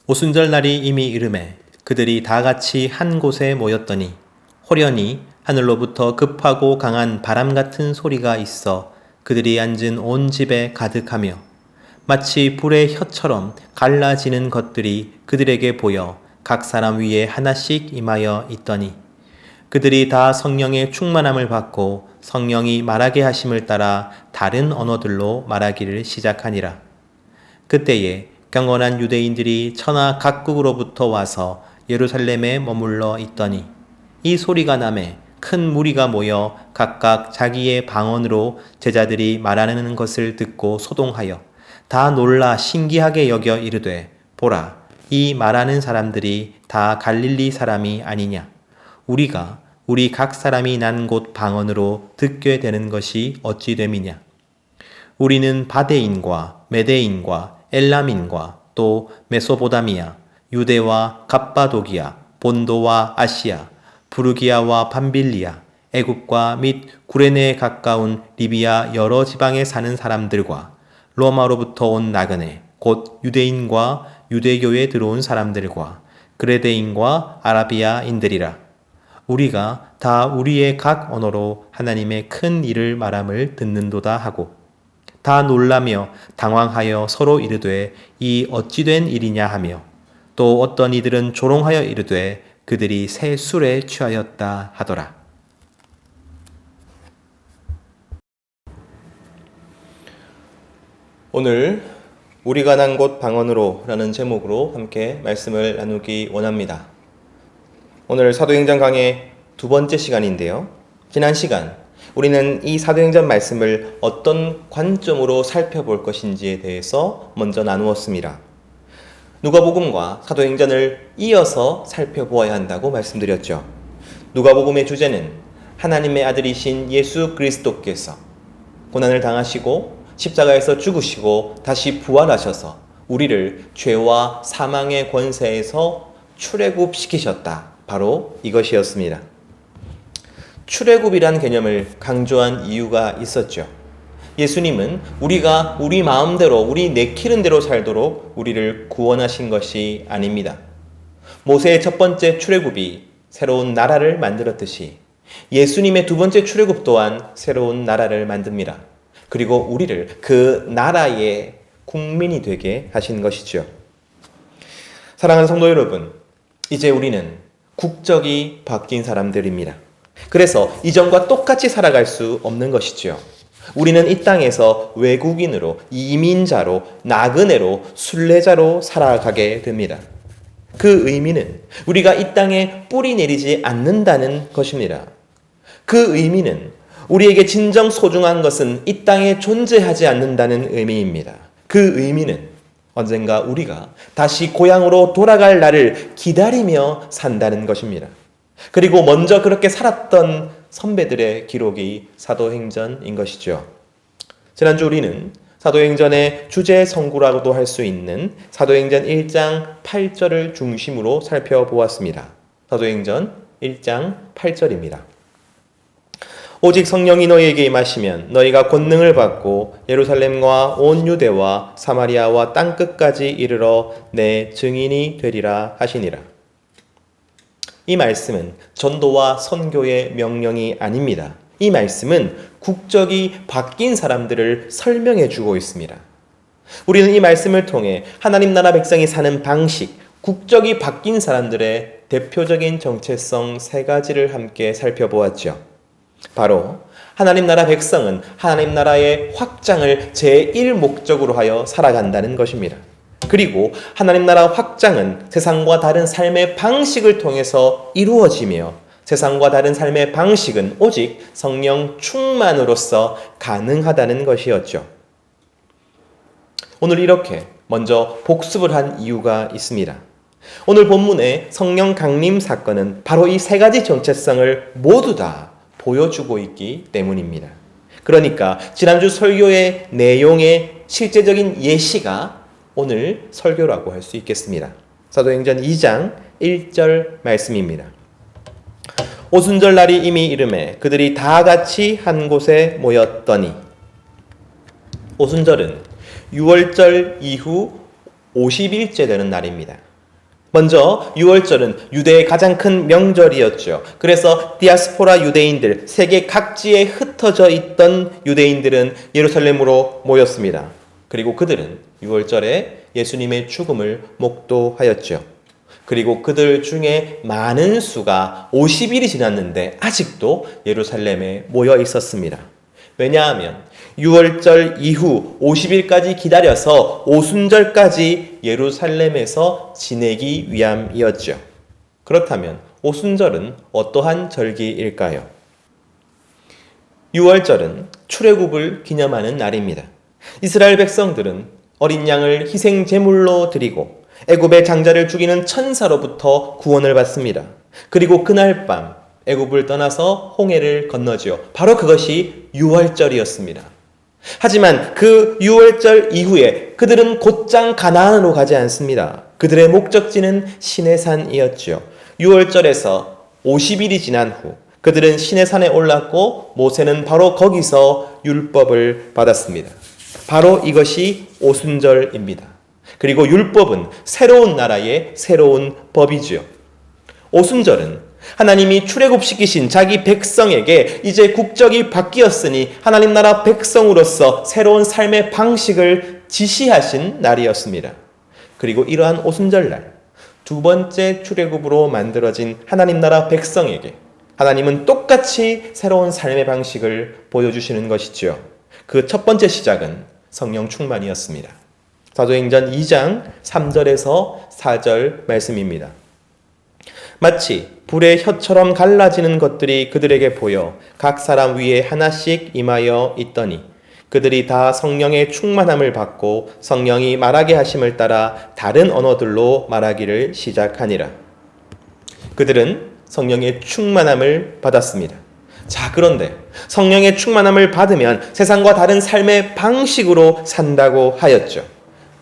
오순절 날이 이미 이르매 그들이 다 같이 한 곳에 모였더니 호련히 하늘로부터 급하고 강한 바람 같은 소리가 있어 그들이 앉은 온 집에 가득하며 마치 불의 혀처럼 갈라지는 것들이 그들에게 보여 각 사람 위에 하나씩 임하여 있더니 그들이 다 성령의 충만함을 받고 성령이 말하게 하심을 따라 다른 언어들로 말하기를 시작하니라. 그때에 경건한 유대인들이 천하 각국으로부터 와서 예루살렘에 머물러 있더니 이 소리가 나매 큰 무리가 모여 각각 자기의 방언으로 제자들이 말하는 것을 듣고 소동하여 다 놀라 신기하게 여겨 이르되 보라, 이 말하는 사람들이 다 갈릴리 사람이 아니냐. 우리 각 사람이 난 곳 방언으로 듣게 되는 것이 어찌 됨이냐. 우리는 바데인과 메데인과 엘람인과 또 메소보다미아, 유대와 갑바도기아, 본도와 아시아, 부르기아와 밤빌리아, 애굽과 및 구레네에 가까운 리비아 여러 지방에 사는 사람들과 로마로부터 온 나그네, 곧 유대인과 유대교에 들어온 사람들과 그레데인과 아라비아인들이라. 우리가 다 우리의 각 언어로 하나님의 큰 일을 말함을 듣는도다 하고 다 놀라며 당황하여 서로 이르되 이 어찌된 일이냐 하며 또 어떤 이들은 조롱하여 이르되 그들이 새 술에 취하였다 하더라. 오늘 우리가 난 곳 방언으로 라는 제목으로 함께 말씀을 나누기 원합니다. 오늘 사도행전 강의 두 번째 시간인데요. 지난 시간 우리는 이 사도행전 말씀을 어떤 관점으로 살펴볼 것인지에 대해서 먼저 나누었습니다. 누가복음과 사도행전을 이어서 살펴보아야 한다고 말씀드렸죠. 누가복음의 주제는 하나님의 아들이신 예수 그리스도께서 고난을 당하시고 십자가에서 죽으시고 다시 부활하셔서 우리를 죄와 사망의 권세에서 출애굽시키셨다. 바로 이것이었습니다. 출애굽이란 개념을 강조한 이유가 있었죠. 예수님은 우리가 우리 마음대로 우리 내키는 대로 살도록 우리를 구원하신 것이 아닙니다. 모세의 첫 번째 출애굽이 새로운 나라를 만들었듯이 예수님의 두 번째 출애굽 또한 새로운 나라를 만듭니다. 그리고 우리를 그 나라의 국민이 되게 하신 것이죠. 사랑하는 성도 여러분, 이제 우리는 국적이 바뀐 사람들입니다. 그래서 이전과 똑같이 살아갈 수 없는 것이지요. 우리는 이 땅에서 외국인으로, 이민자로, 나그네로, 순례자로 살아가게 됩니다. 그 의미는 우리가 이 땅에 뿌리 내리지 않는다는 것입니다. 그 의미는 우리에게 진정 소중한 것은 이 땅에 존재하지 않는다는 의미입니다. 그 의미는 언젠가 우리가 다시 고향으로 돌아갈 날을 기다리며 산다는 것입니다. 그리고 먼저 그렇게 살았던 선배들의 기록이 사도행전인 것이죠. 지난주 우리는 사도행전의 주제 성구라고도 할 수 있는 사도행전 1장 8절을 중심으로 살펴보았습니다. 사도행전 1장 8절입니다. 오직 성령이 너희에게 임하시면 너희가 권능을 받고 예루살렘과 온 유대와 사마리아와 땅끝까지 이르러 내 증인이 되리라 하시니라. 이 말씀은 전도와 선교의 명령이 아닙니다. 이 말씀은 국적이 바뀐 사람들을 설명해 주고 있습니다. 우리는 이 말씀을 통해 하나님 나라 백성이 사는 방식, 국적이 바뀐 사람들의 대표적인 정체성 세 가지를 함께 살펴보았죠. 바로 하나님 나라 백성은 하나님 나라의 확장을 제1목적으로 하여 살아간다는 것입니다. 그리고 하나님 나라 확장은 세상과 다른 삶의 방식을 통해서 이루어지며 세상과 다른 삶의 방식은 오직 성령 충만으로서 가능하다는 것이었죠. 오늘 이렇게 먼저 복습을 한 이유가 있습니다. 오늘 본문의 성령 강림 사건은 바로 이 세 가지 정체성을 모두 다 보여주고 있기 때문입니다. 그러니까 지난주 설교의 내용의 실제적인 예시가 오늘 설교라고 할 수 있겠습니다. 사도행전 2장 1절 말씀입니다. 오순절 날이 이미 이르매 그들이 다 같이 한 곳에 모였더니. 오순절은 6월절 이후 50일째 되는 날입니다. 먼저 6월절은 유대의 가장 큰 명절이었죠. 그래서 디아스포라 유대인들, 세계 각지에 흩어져 있던 유대인들은 예루살렘으로 모였습니다. 그리고 그들은 6월절에 예수님의 죽음을 목도하였죠. 그리고 그들 중에 많은 수가 50일이 지났는데 아직도 예루살렘에 모여 있었습니다. 왜냐하면 6월절 이후 50일까지 기다려서 오순절까지 예루살렘에서 지내기 위함이었죠. 그렇다면 오순절은 어떠한 절기일까요? 6월절은 출애굽을 기념하는 날입니다. 이스라엘 백성들은 어린 양을 희생 제물로 드리고 애굽의 장자를 죽이는 천사로부터 구원을 받습니다. 그리고 그날 밤 애굽을 떠나서 홍해를 건너지요. 바로 그것이 6월절이었습니다. 하지만 그 6월절 이후에 그들은 곧장 가나안으로 가지 않습니다. 그들의 목적지는 시내산이었죠. 6월절에서 50일이 지난 후 그들은 시내산에 올랐고 모세는 바로 거기서 율법을 받았습니다. 바로 이것이 오순절입니다. 그리고 율법은 새로운 나라의 새로운 법이지요. 오순절은 하나님이 출애굽시키신 자기 백성에게 이제 국적이 바뀌었으니 하나님 나라 백성으로서 새로운 삶의 방식을 지시하신 날이었습니다. 그리고 이러한 오순절날 두 번째 출애굽으로 만들어진 하나님 나라 백성에게 하나님은 똑같이 새로운 삶의 방식을 보여주시는 것이지요. 그 첫 번째 시작은 성령 충만이었습니다. 사도행전 2장 3절에서 4절 말씀입니다. 마치 불의 혀처럼 갈라지는 것들이 그들에게 보여 각 사람 위에 하나씩 임하여 있더니 그들이 다 성령의 충만함을 받고 성령이 말하게 하심을 따라 다른 언어들로 말하기를 시작하니라. 그들은 성령의 충만함을 받았습니다. 자, 그런데 성령의 충만함을 받으면 세상과 다른 삶의 방식으로 산다고 하였죠.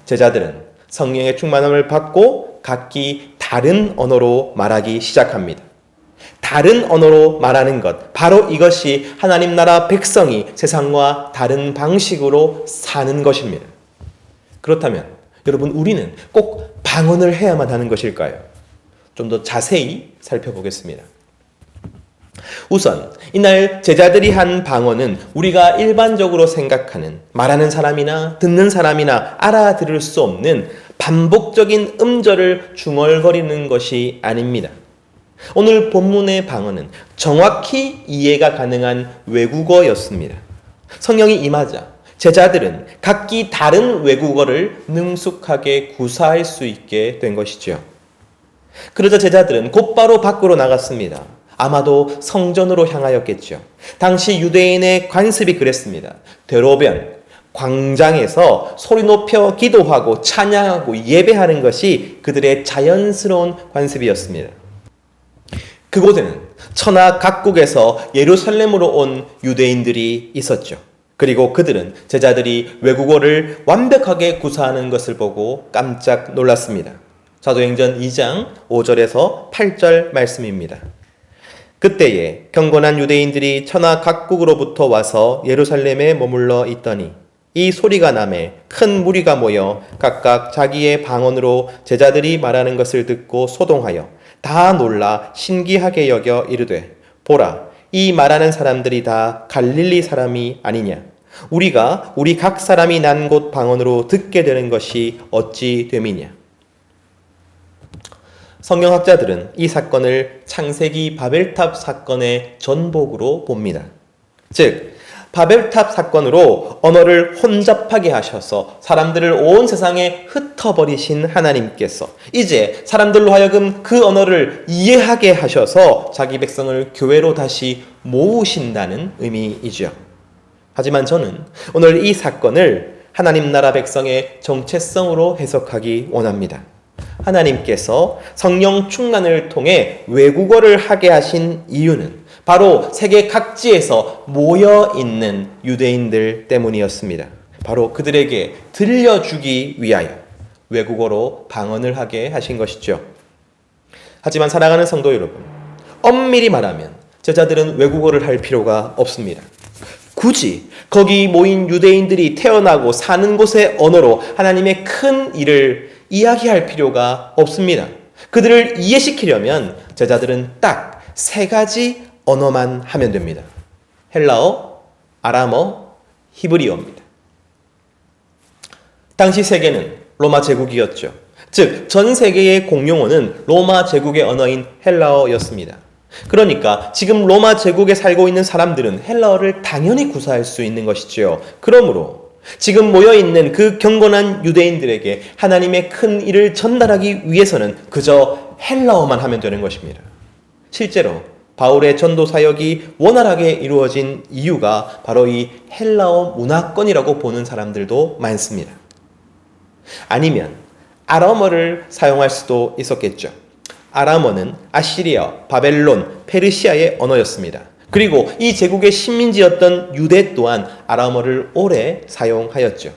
제자들은 성령의 충만함을 받고 각기 다른 언어로 말하기 시작합니다. 다른 언어로 말하는 것, 바로 이것이 하나님 나라 백성이 세상과 다른 방식으로 사는 것입니다. 그렇다면 여러분, 우리는 꼭 방언을 해야만 하는 것일까요? 좀 더 자세히 살펴보겠습니다. 우선 이날 제자들이 한 방언은 우리가 일반적으로 생각하는 말하는 사람이나 듣는 사람이나 알아들을 수 없는 반복적인 음절을 중얼거리는 것이 아닙니다. 오늘 본문의 방언은 정확히 이해가 가능한 외국어였습니다. 성령이 임하자 제자들은 각기 다른 외국어를 능숙하게 구사할 수 있게 된 것이죠. 그러자 제자들은 곧바로 밖으로 나갔습니다. 아마도 성전으로 향하였겠죠. 당시 유대인의 관습이 그랬습니다. 대로변, 광장에서 소리 높여 기도하고 찬양하고 예배하는 것이 그들의 자연스러운 관습이었습니다. 그곳에는 천하 각국에서 예루살렘으로 온 유대인들이 있었죠. 그리고 그들은 제자들이 외국어를 완벽하게 구사하는 것을 보고 깜짝 놀랐습니다. 사도행전 2장 5절에서 8절 말씀입니다. 그때에 경건한 유대인들이 천하 각국으로부터 와서 예루살렘에 머물러 있더니 이 소리가 나매 큰 무리가 모여 각각 자기의 방언으로 제자들이 말하는 것을 듣고 소동하여 다 놀라 신기하게 여겨 이르되 보라, 이 말하는 사람들이 다 갈릴리 사람이 아니냐? 우리가 우리 각 사람이 난 곳 방언으로 듣게 되는 것이 어찌 됨이냐? 성경학자들은 이 사건을 창세기 바벨탑 사건의 전복으로 봅니다. 즉, 바벨탑 사건으로 언어를 혼잡하게 하셔서 사람들을 온 세상에 흩어버리신 하나님께서 이제 사람들로 하여금 그 언어를 이해하게 하셔서 자기 백성을 교회로 다시 모으신다는 의미이죠. 하지만 저는 오늘 이 사건을 하나님 나라 백성의 정체성으로 해석하기 원합니다. 하나님께서 성령 충만을 통해 외국어를 하게 하신 이유는 바로 세계 각지에서 모여있는 유대인들 때문이었습니다. 바로 그들에게 들려주기 위하여 외국어로 방언을 하게 하신 것이죠. 하지만 사랑하는 성도 여러분, 엄밀히 말하면 제자들은 외국어를 할 필요가 없습니다. 굳이 거기 모인 유대인들이 태어나고 사는 곳의 언어로 하나님의 큰 일을 이야기할 필요가 없습니다. 그들을 이해시키려면 제자들은 딱 세 가지 언어만 하면 됩니다. 헬라어, 아람어, 히브리어입니다. 당시 세계는 로마 제국이었죠. 즉, 전 세계의 공용어는 로마 제국의 언어인 헬라어였습니다. 그러니까 지금 로마 제국에 살고 있는 사람들은 헬라어를 당연히 구사할 수 있는 것이지요. 그러므로 지금 모여있는 그 경건한 유대인들에게 하나님의 큰 일을 전달하기 위해서는 그저 헬라어만 하면 되는 것입니다. 실제로 바울의 전도 사역이 원활하게 이루어진 이유가 바로 이 헬라어 문화권이라고 보는 사람들도 많습니다. 아니면 아람어를 사용할 수도 있었겠죠. 아람어는 아시리아, 바벨론, 페르시아의 언어였습니다. 그리고 이 제국의 식민지였던 유대 또한 아람어를 오래 사용하였죠.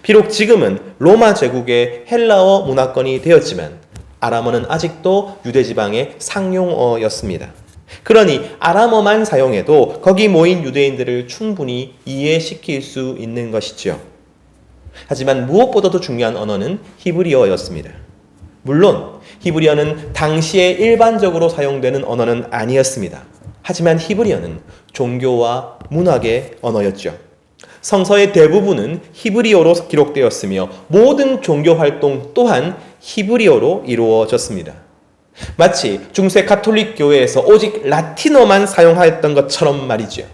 비록 지금은 로마 제국의 헬라어 문화권이 되었지만 아람어는 아직도 유대 지방의 상용어였습니다. 그러니 아람어만 사용해도 거기 모인 유대인들을 충분히 이해시킬 수 있는 것이죠. 하지만 무엇보다도 중요한 언어는 히브리어였습니다. 물론 히브리어는 당시에 일반적으로 사용되는 언어는 아니었습니다. 하지만 히브리어는 종교와 문학의 언어였죠. 성서의 대부분은 히브리어로 기록되었으며 모든 종교 활동 또한 히브리어로 이루어졌습니다. 마치 중세 가톨릭 교회에서 오직 라틴어만 사용하였던 것처럼 말이죠.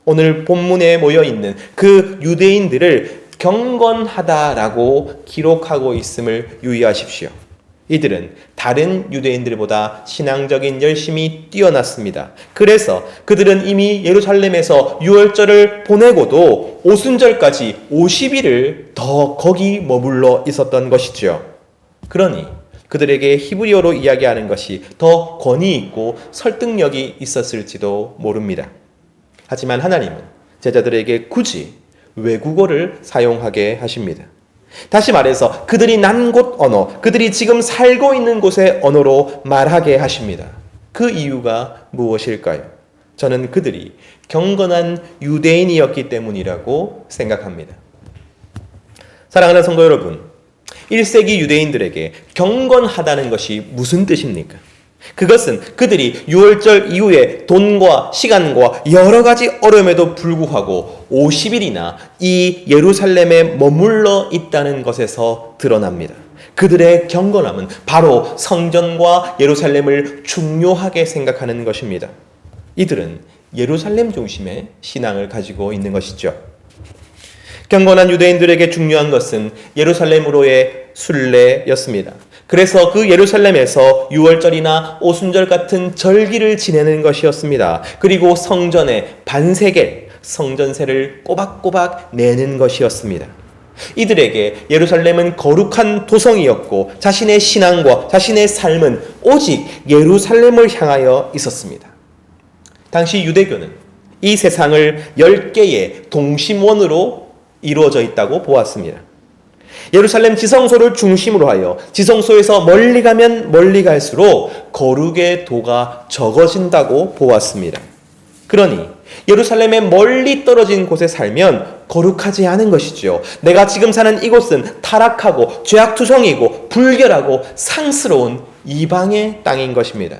오늘 본문에 모여있는 그 유대인들을 경건하다라고 기록하고 있음을 유의하십시오. 이들은 다른 유대인들보다 신앙적인 열심이 뛰어났습니다. 그래서 그들은 이미 예루살렘에서 유월절을 보내고도 오순절까지 50일을 더 거기 머물러 있었던 것이죠. 그러니 그들에게 히브리어로 이야기하는 것이 더 권위 있고 설득력이 있었을지도 모릅니다. 하지만 하나님은 제자들에게 굳이 외국어를 사용하게 하십니다. 다시 말해서 그들이 난 곳 언어, 그들이 지금 살고 있는 곳의 언어로 말하게 하십니다. 그 이유가 무엇일까요? 저는 그들이 경건한 유대인이었기 때문이라고 생각합니다. 사랑하는 성도 여러분, 1세기 유대인들에게 경건하다는 것이 무슨 뜻입니까? 그것은 그들이 유월절 이후에 돈과 시간과 여러 가지 어려움에도 불구하고 50일이나 이 예루살렘에 머물러 있다는 것에서 드러납니다. 그들의 경건함은 바로 성전과 예루살렘을 중요하게 생각하는 것입니다. 이들은 예루살렘 중심의 신앙을 가지고 있는 것이죠. 경건한 유대인들에게 중요한 것은 예루살렘으로의 순례였습니다. 그래서 그 예루살렘에서 유월절이나 오순절 같은 절기를 지내는 것이었습니다. 그리고 성전에 반세겔, 성전세를 꼬박꼬박 내는 것이었습니다. 이들에게 예루살렘은 거룩한 도성이었고 자신의 신앙과 자신의 삶은 오직 예루살렘을 향하여 있었습니다. 당시 유대교는 이 세상을 10개의 동심원으로 이루어져 있다고 보았습니다. 예루살렘 지성소를 중심으로 하여 지성소에서 멀리 가면 멀리 갈수록 거룩의 도가 적어진다고 보았습니다. 그러니 예루살렘에 멀리 떨어진 곳에 살면 거룩하지 않은 것이지요. 내가 지금 사는 이곳은 타락하고 죄악투성이고 불결하고 상스러운 이방의 땅인 것입니다.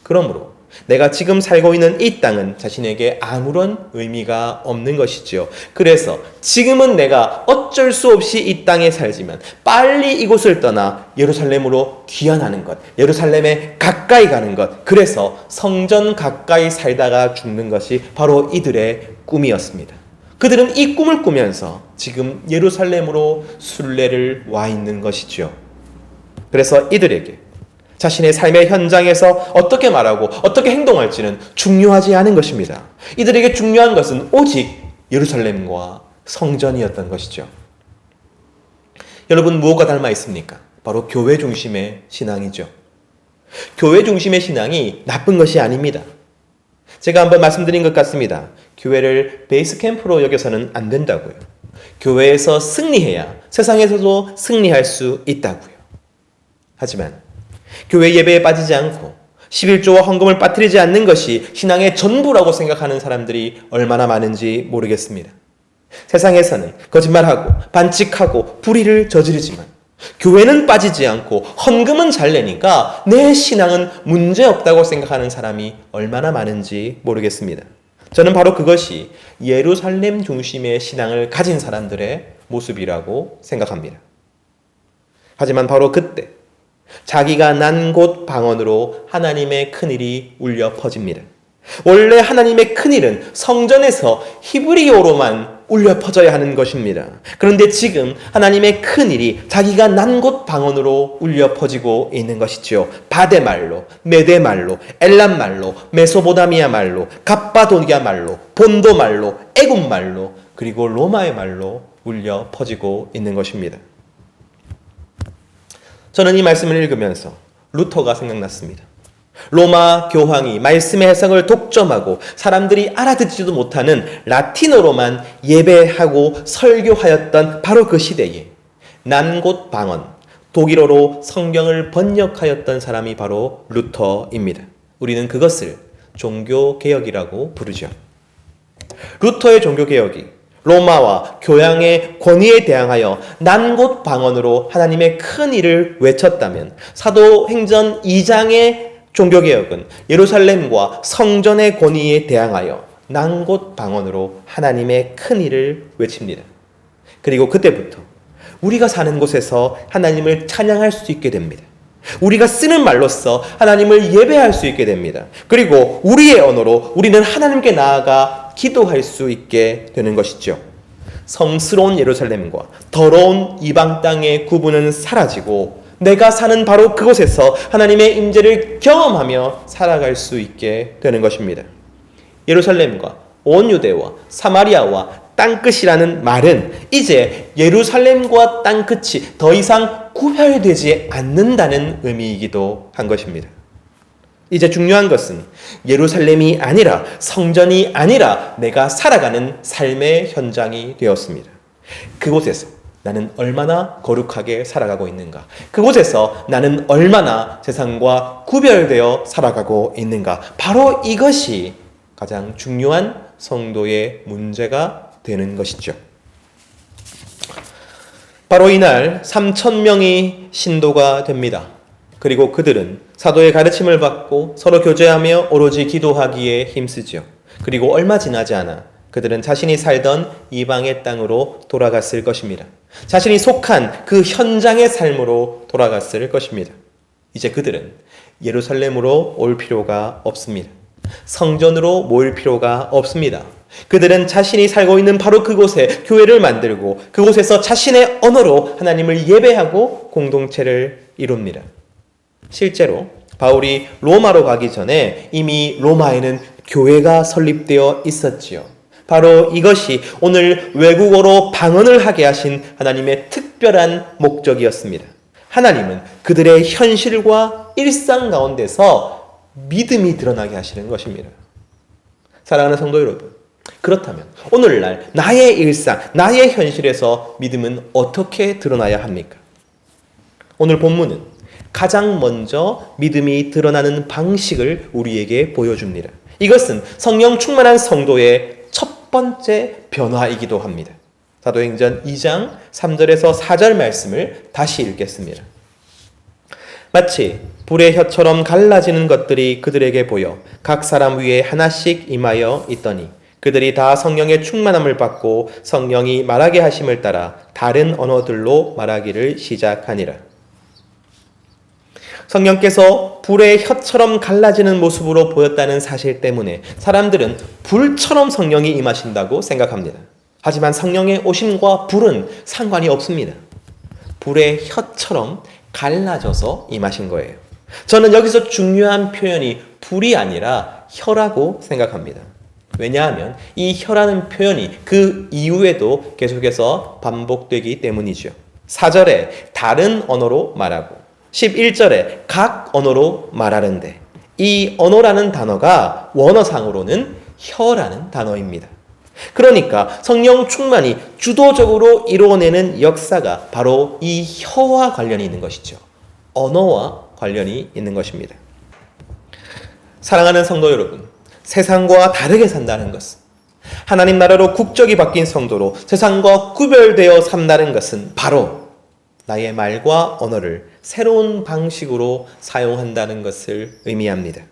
그러므로 내가 지금 살고 있는 이 땅은 자신에게 아무런 의미가 없는 것이지요. 그래서 지금은 내가 어쩔 수 없이 이 땅에 살지만 빨리 이곳을 떠나 예루살렘으로 귀환하는 것, 예루살렘에 가까이 가는 것, 그래서 성전 가까이 살다가 죽는 것이 바로 이들의 꿈이었습니다. 그들은 이 꿈을 꾸면서 지금 예루살렘으로 순례를 와 있는 것이죠. 그래서 이들에게 자신의 삶의 현장에서 어떻게 말하고 어떻게 행동할지는 중요하지 않은 것입니다. 이들에게 중요한 것은 오직 예루살렘과 성전이었던 것이죠. 여러분, 무엇과 닮아 있습니까? 바로 교회 중심의 신앙이죠. 교회 중심의 신앙이 나쁜 것이 아닙니다. 제가 한번 말씀드린 것 같습니다. 교회를 베이스 캠프로 여겨서는 안 된다고요. 교회에서 승리해야 세상에서도 승리할 수 있다고요. 하지만 교회 예배에 빠지지 않고 11조와 헌금을 빠뜨리지 않는 것이 신앙의 전부라고 생각하는 사람들이 얼마나 많은지 모르겠습니다. 세상에서는 거짓말하고 반칙하고 불의를 저지르지만 교회는 빠지지 않고 헌금은 잘 내니까 내 신앙은 문제없다고 생각하는 사람이 얼마나 많은지 모르겠습니다. 저는 바로 그것이 예루살렘 중심의 신앙을 가진 사람들의 모습이라고 생각합니다. 하지만 바로 그때 자기가 난 곳 방언으로 하나님의 큰일이 울려 퍼집니다. 원래 하나님의 큰일은 성전에서 히브리어로만 울려 퍼져야 하는 것입니다. 그런데 지금 하나님의 큰일이 자기가 난 곳 방언으로 울려 퍼지고 있는 것이지요. 바데 말로, 메데 말로, 엘람 말로, 메소보다미아 말로, 갑바도니아 말로, 본도 말로, 애굽 말로, 그리고 로마의 말로 울려 퍼지고 있는 것입니다. 저는 이 말씀을 읽으면서 루터가 생각났습니다. 로마 교황이 말씀의 해석을 독점하고 사람들이 알아듣지도 못하는 라틴어로만 예배하고 설교하였던 바로 그 시대에 난 곳 방언, 독일어로 성경을 번역하였던 사람이 바로 루터입니다. 우리는 그것을 종교개혁이라고 부르죠. 루터의 종교개혁이 로마와 교양의 권위에 대항하여 난 곳 방언으로 하나님의 큰 일을 외쳤다면 사도행전 2장의 종교개혁은 예루살렘과 성전의 권위에 대항하여 난 곳 방언으로 하나님의 큰 일을 외칩니다. 그리고 그때부터 우리가 사는 곳에서 하나님을 찬양할 수 있게 됩니다. 우리가 쓰는 말로써 하나님을 예배할 수 있게 됩니다. 그리고 우리의 언어로 우리는 하나님께 나아가 기도할 수 있게 되는 것이죠. 성스러운 예루살렘과 더러운 이방 땅의 구분은 사라지고 내가 사는 바로 그곳에서 하나님의 임재를 경험하며 살아갈 수 있게 되는 것입니다. 예루살렘과 온 유대와 사마리아와 땅끝이라는 말은 이제 예루살렘과 땅끝이 더 이상 구별되지 않는다는 의미이기도 한 것입니다. 이제 중요한 것은 예루살렘이 아니라 성전이 아니라 내가 살아가는 삶의 현장이 되었습니다. 그곳에서 나는 얼마나 거룩하게 살아가고 있는가? 그곳에서 나는 얼마나 세상과 구별되어 살아가고 있는가? 바로 이것이 가장 중요한 성도의 문제가 되는 것이죠. 바로 이날 3,000명이 신도가 됩니다. 그리고 그들은 사도의 가르침을 받고 서로 교제하며 오로지 기도하기에 힘쓰죠. 그리고 얼마 지나지 않아 그들은 자신이 살던 이방의 땅으로 돌아갔을 것입니다. 자신이 속한 그 현장의 삶으로 돌아갔을 것입니다. 이제 그들은 예루살렘으로 올 필요가 없습니다. 성전으로 모일 필요가 없습니다. 그들은 자신이 살고 있는 바로 그곳에 교회를 만들고 그곳에서 자신의 언어로 하나님을 예배하고 공동체를 이룹니다. 실제로 바울이 로마로 가기 전에 이미 로마에는 교회가 설립되어 있었지요. 바로 이것이 오늘 외국어로 방언을 하게 하신 하나님의 특별한 목적이었습니다. 하나님은 그들의 현실과 일상 가운데서 믿음이 드러나게 하시는 것입니다. 사랑하는 성도 여러분, 그렇다면 오늘날 나의 일상, 나의 현실에서 믿음은 어떻게 드러나야 합니까? 오늘 본문은 가장 먼저 믿음이 드러나는 방식을 우리에게 보여줍니다. 이것은 성령 충만한 성도의 첫 번째 변화이기도 합니다. 사도행전 2장 3절에서 4절 말씀을 다시 읽겠습니다. 마치 불의 혀처럼 갈라지는 것들이 그들에게 보여 각 사람 위에 하나씩 임하여 있더니 그들이 다 성령의 충만함을 받고 성령이 말하게 하심을 따라 다른 언어들로 말하기를 시작하니라. 성령께서 불의 혀처럼 갈라지는 모습으로 보였다는 사실 때문에 사람들은 불처럼 성령이 임하신다고 생각합니다. 하지만 성령의 오심과 불은 상관이 없습니다. 불의 혀처럼 갈라져서 임하신 거예요. 저는 여기서 중요한 표현이 불이 아니라 혀라고 생각합니다. 왜냐하면 이 혀라는 표현이 그 이후에도 계속해서 반복되기 때문이죠. 4절에 다른 언어로 말하고 11절에 각 언어로 말하는데 이 언어라는 단어가 원어상으로는 혀라는 단어입니다. 그러니까 성령 충만이 주도적으로 이루어내는 역사가 바로 이 혀와 관련이 있는 것이죠. 언어와 관련이 있는 것입니다. 사랑하는 성도 여러분, 세상과 다르게 산다는 것은, 하나님 나라로 국적이 바뀐 성도로 세상과 구별되어 산다는 것은 바로 나의 말과 언어를 새로운 방식으로 사용한다는 것을 의미합니다.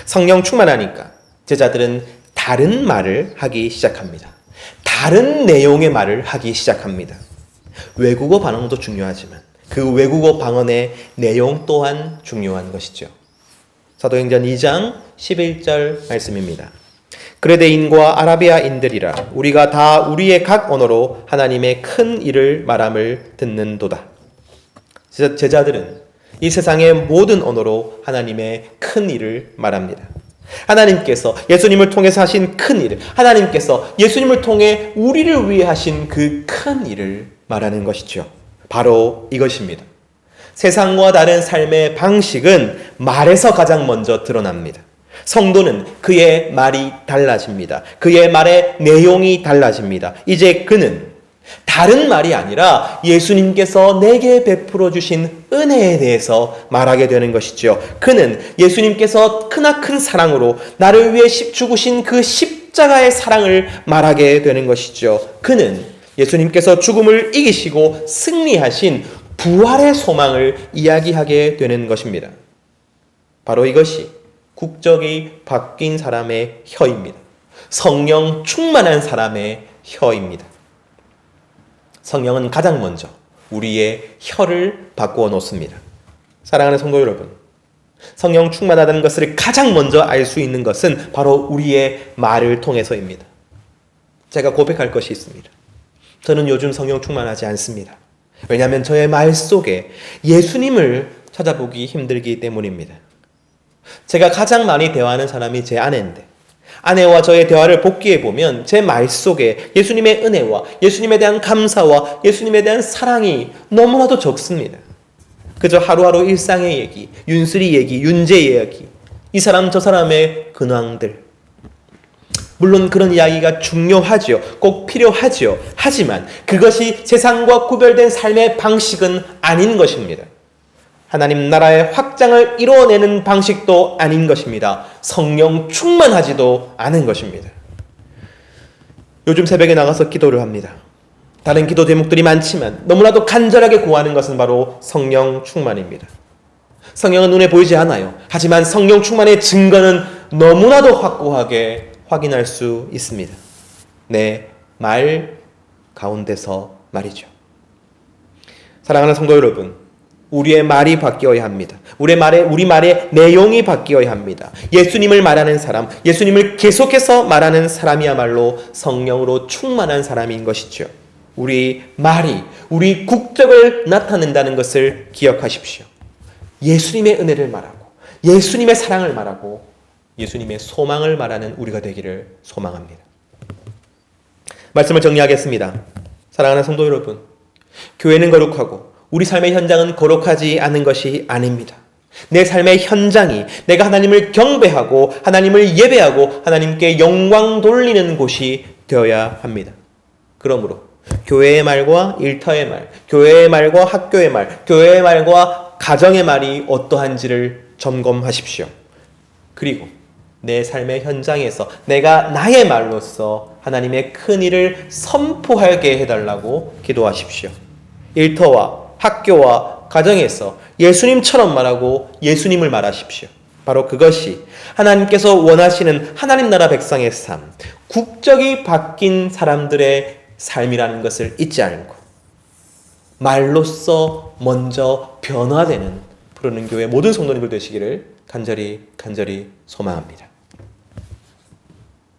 성령 충만하니까 제자들은 다른 말을 하기 시작합니다. 다른 내용의 말을 하기 시작합니다. 외국어 반응도 중요하지만 그 외국어 방언의 내용 또한 중요한 것이죠. 사도행전 2장 11절 말씀입니다. 그레데인과 아라비아인들이라 우리가 다 우리의 각 언어로 하나님의 큰 일을 말함을 듣는도다. 제자들은 이 세상의 모든 언어로 하나님의 큰 일을 말합니다. 하나님께서 예수님을 통해서 하신 큰 일, 하나님께서 예수님을 통해 우리를 위해 하신 그 큰 일을 말하는 것이죠. 바로 이것입니다. 세상과 다른 삶의 방식은 말에서 가장 먼저 드러납니다. 성도는 그의 말이 달라집니다. 그의 말의 내용이 달라집니다. 이제 그는 다른 말이 아니라 예수님께서 내게 베풀어 주신 은혜에 대해서 말하게 되는 것이죠. 그는 예수님께서 크나큰 사랑으로 나를 위해 죽으신 그 십자가의 사랑을 말하게 되는 것이죠. 그는 예수님께서 죽음을 이기시고 승리하신 부활의 소망을 이야기하게 되는 것입니다. 바로 이것이 국적이 바뀐 사람의 혀입니다. 성령 충만한 사람의 혀입니다. 성령은 가장 먼저 우리의 혀를 바꾸어 놓습니다. 사랑하는 성도 여러분, 성령 충만하다는 것을 가장 먼저 알 수 있는 것은 바로 우리의 말을 통해서입니다. 제가 고백할 것이 있습니다. 저는 요즘 성령 충만하지 않습니다. 왜냐하면 저의 말 속에 예수님을 찾아보기 힘들기 때문입니다. 제가 가장 많이 대화하는 사람이 제 아내인데 아내와 저의 대화를 복기해보면 제 말 속에 예수님의 은혜와 예수님에 대한 감사와 예수님에 대한 사랑이 너무나도 적습니다. 그저 하루하루 일상의 얘기, 윤슬이 얘기, 윤재 이야기, 이 사람 저 사람의 근황들. 물론 그런 이야기가 중요하지요. 꼭 필요하지요. 하지만 그것이 세상과 구별된 삶의 방식은 아닌 것입니다. 하나님 나라의 확장을 이루어내는 방식도 아닌 것입니다. 성령 충만하지도 않은 것입니다. 요즘 새벽에 나가서 기도를 합니다. 다른 기도 제목들이 많지만 너무나도 간절하게 구하는 것은 바로 성령 충만입니다. 성령은 눈에 보이지 않아요. 하지만 성령 충만의 증거는 너무나도 확고하게 확인할 수 있습니다. 내 말 가운데서 말이죠. 사랑하는 성도 여러분, 우리의 말이 바뀌어야 합니다. 우리 말의 내용이 바뀌어야 합니다. 예수님을 말하는 사람, 예수님을 계속해서 말하는 사람이야말로 성령으로 충만한 사람인 것이죠. 우리 말이 우리 국적을 나타낸다는 것을 기억하십시오. 예수님의 은혜를 말하고 예수님의 사랑을 말하고 예수님의 소망을 말하는 우리가 되기를 소망합니다. 말씀을 정리하겠습니다. 사랑하는 성도 여러분, 교회는 거룩하고 우리 삶의 현장은 거룩하지 않은 것이 아닙니다. 내 삶의 현장이 내가 하나님을 경배하고 하나님을 예배하고 하나님께 영광 돌리는 곳이 되어야 합니다. 그러므로 교회의 말과 일터의 말, 교회의 말과 학교의 말, 교회의 말과 가정의 말이 어떠한지를 점검하십시오. 그리고 내 삶의 현장에서 내가 나의 말로서 하나님의 큰 일을 선포하게 해달라고 기도하십시오. 일터와 학교와 가정에서 예수님처럼 말하고 예수님을 말하십시오. 바로 그것이 하나님께서 원하시는 하나님 나라 백성의 삶, 국적이 바뀐 사람들의 삶이라는 것을 잊지 않고 말로써 먼저 변화되는 푸르는 교회 모든 성도님들 되시기를 간절히 소망합니다.